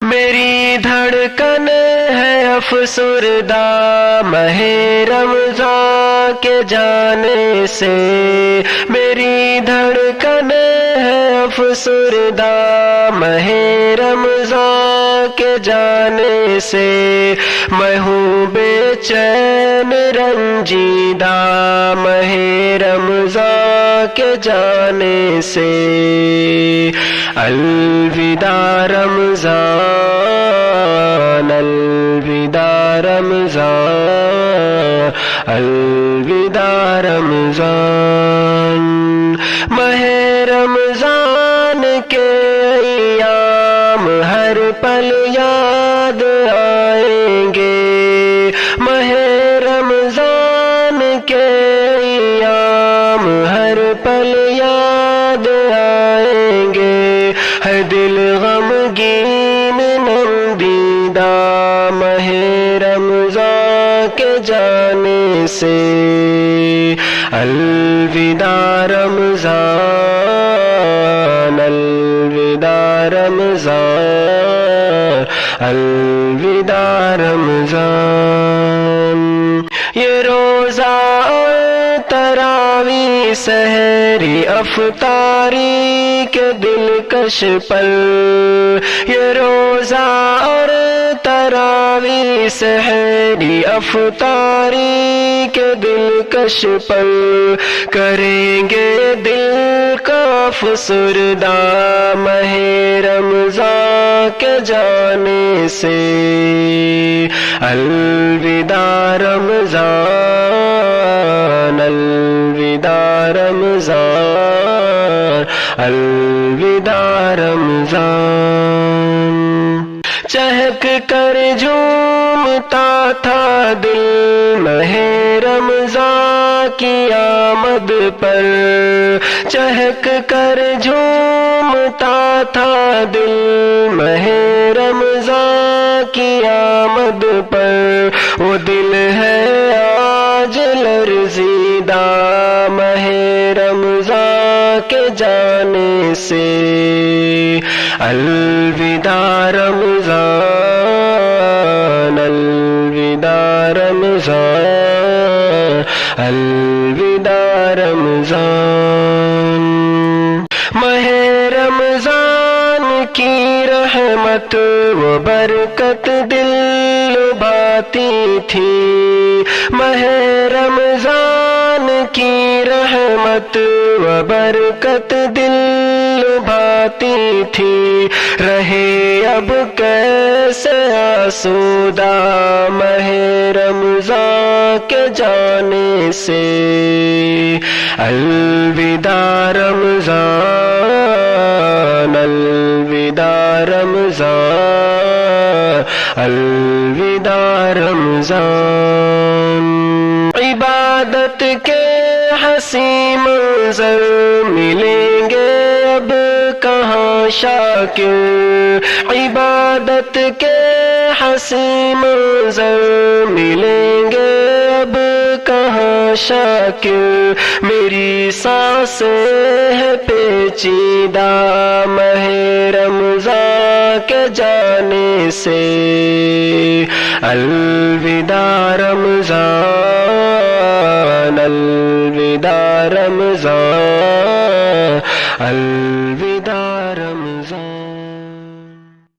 میری دھڑکن ہے افسردہ ماہ رمضان کے جانے سے، میری دھڑکن ہے افسردہ ماہ رمضان کے جانے سے، میں ہوں بے چین رنجیدہ ماہ رمضان کے جانے سے۔ الوداع رمضان، الوداع رمضان، الوداع رمضان۔ ماہ رمضان کے ایام ہر پل یاد آئیں گے، ماہ رمضان کے ایام ہر پل یاد آئیں گے، ہے دل غمگین نندیدہ ماہ رمضان کے جانے سے۔ الوداع رمضان، الوداع رمضان، الوداع رمضان۔ یہ روزہ اور تراویح سحری افطاری کے دلکش پل، یہ روزہ اور تراویح سحری افطاری کے دلکش پل، کریں گے دل کا افسردہ ماہ رمضان کے جانے سے۔ الوداع رمضان، الوداع رمضان، الوداع رمضان۔ چہک کر جھومتا تھا دل ماہ رمضان کی آمد پر، چہک کر جھومتا تھا دل ماہ رمضان کی آمد پر، وہ دل ہے آج لرزیدہ ماہ رمضان کے جانے سے۔ الوداع رمضان، الوداع رمضان، الوداع رمضان۔ ماہ رمضان کی رحمت و برکت دل لبھاتی تھی، ماہ رمضان کی رحمت و برکت دل لبھاتی تھی، رہے اب کیسے آسودہ ماہ رمضان کے جانے سے۔ الوداع رمضان، الوداع رمضان، الوداع رمضان۔ عبادت کے حسین منظر ملیں گے اب کہاں شاکر، عبادت کے حسین منظر ملیں گے اب کہاں شاکر، میری سانسیں ہے پیچیدہ ماہ رمضان کے جانے سے۔ الوداع رمضان، الوداع رمضان،